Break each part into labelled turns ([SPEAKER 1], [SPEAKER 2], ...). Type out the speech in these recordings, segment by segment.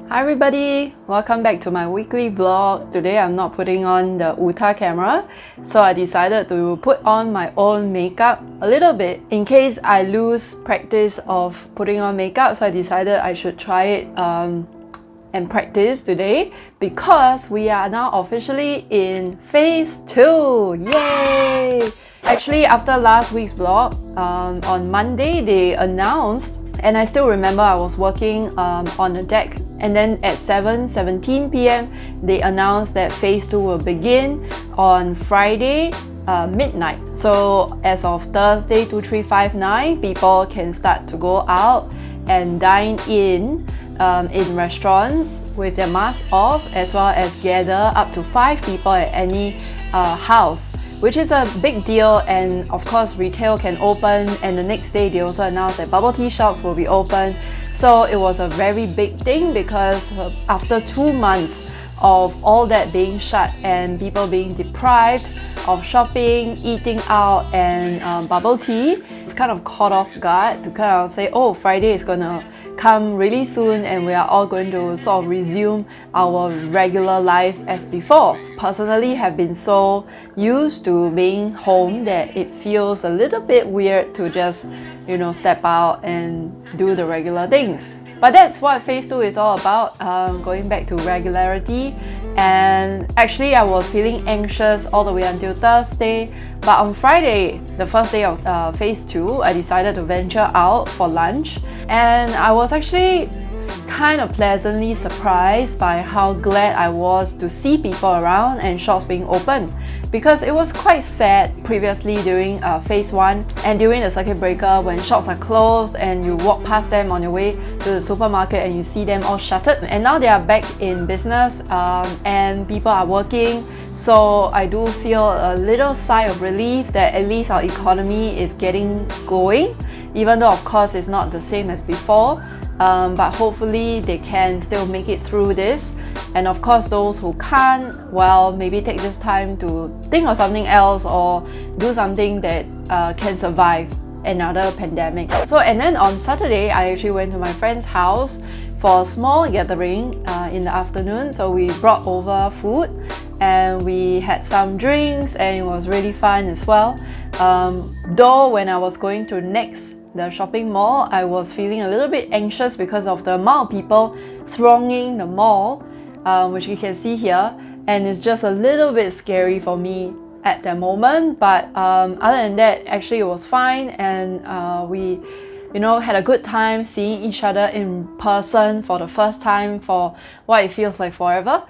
[SPEAKER 1] Hi everybody, welcome back to my weekly vlog. Today I'm not putting on the Uta camera, so I decided to put on my own makeup a little bit in case I lose practice of putting on makeup. So I decided I should try it and practice today because we are now officially in phase 2. Yay! Actually, after last week's vlog, on Monday they announced, and I still remember I was working on the deck, and then at 7:17 p.m. they announced that phase 2 will begin on Friday midnight. So as of Thursday 2359, people can start to go out and dine in restaurants with their masks off, as well as gather up to 5 people at any house, which is a big deal. And of course retail can open, and the next day they also announced that bubble tea shops will be open. So it was a very big thing because after 2 months of all that being shut and people being deprived of shopping, eating out and bubble tea, it's kind of caught off guard to kind of say, oh, Friday is gonna come really soon and we are all going to sort of resume our regular life as before. Personally, have been so used to being home that it feels a little bit weird to just, step out and do the regular things. But that's what phase 2 is all about, going back to regularity. And actually I was feeling anxious all the way until Thursday, but on Friday, the first day of phase 2, I decided to venture out for lunch, and I was actually kind of pleasantly surprised by how glad I was to see people around and shops being open, because it was quite sad previously during phase 1 and during the circuit breaker when shops are closed and you walk past them on your way to the supermarket and you see them all shuttered, and now they are back in business and people are working. So I do feel a little sigh of relief that at least our economy is getting going, even though of course it's not the same as before. But hopefully they can still make it through this. And of course those who can't, well, maybe take this time to think of something else or do something that can survive another pandemic. So, and then on Saturday I actually went to my friend's house for a small gathering in the afternoon. So we brought over food and we had some drinks and it was really fun as well. Though when I was going to the shopping mall, I was feeling a little bit anxious because of the amount of people thronging the mall, which you can see here, and it's just a little bit scary for me at the moment. But other than that, actually it was fine, and we had a good time seeing each other in person for the first time for what it feels like forever.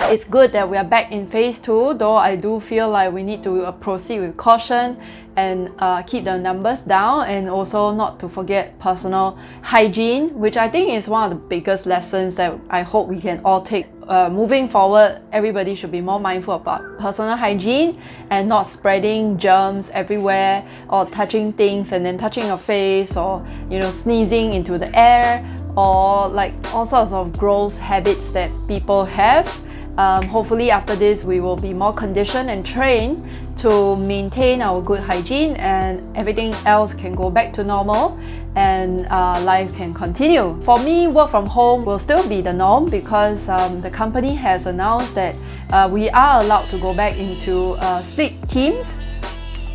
[SPEAKER 1] It's good that we are back in phase 2, though I do feel like we need to proceed with caution and keep the numbers down, and also not to forget personal hygiene, which I think is one of the biggest lessons that I hope we can all take. Moving forward, everybody should be more mindful about personal hygiene and not spreading germs everywhere or touching things and then touching your face, or sneezing into the air, or like all sorts of gross habits that people have. Hopefully after this we will be more conditioned and trained to maintain our good hygiene, and everything else can go back to normal and life can continue. For me, work from home will still be the norm because the company has announced that we are allowed to go back into split teams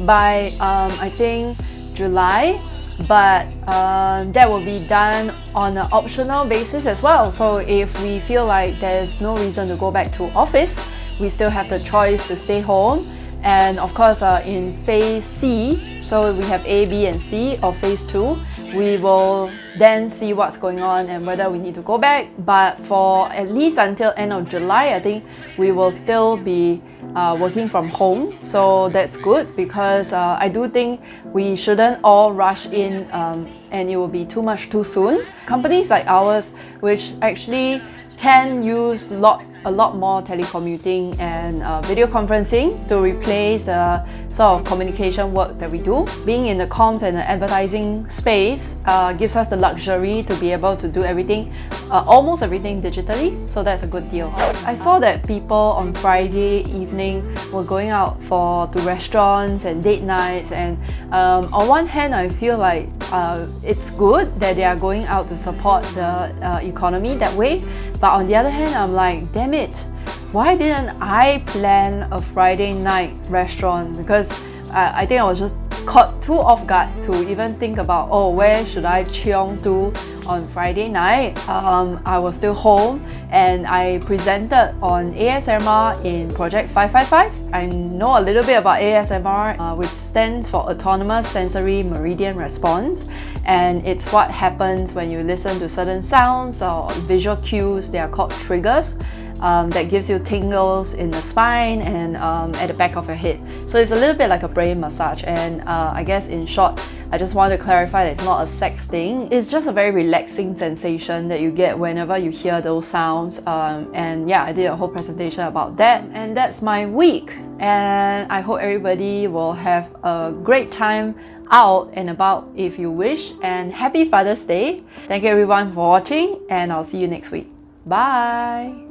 [SPEAKER 1] by I think July. But that will be done on an optional basis as well. So if we feel like there's no reason to go back to office, we still have the choice to stay home. And of course in phase C, so we have A, B and C of phase 2, we will then see what's going on and whether we need to go back. But for at least until end of July, I think we will still be working from home. So that's good, because I do think we shouldn't all rush in and it will be too much too soon. Companies like ours, which actually can use a lot more telecommuting and video conferencing to replace the sort of communication work that we do. Being in the comms and the advertising space gives us the luxury to be able to do everything, almost everything digitally, so that's a good deal. I saw that people on Friday evening were going out to restaurants and date nights, and on one hand I feel like it's good that they are going out to support the economy that way, but on the other hand I'm like, damn it, why didn't I plan a Friday night restaurant? Because I think I was just caught too off guard to even think about, oh, where should I cheong to on Friday night. I was still home and I presented on ASMR in Project 555. I know a little bit about ASMR, which stands for Autonomous Sensory Meridian Response, and it's what happens when you listen to certain sounds or visual cues. They are called triggers. That gives you tingles in the spine and at the back of your head. So it's a little bit like a brain massage, and I guess in short, I just want to clarify that it's not a sex thing. It's just a very relaxing sensation that you get whenever you hear those sounds. And yeah, I did a whole presentation about that, and that's my week. And I hope everybody will have a great time out and about if you wish, and happy Father's Day. Thank you everyone for watching, and I'll see you next week. Bye!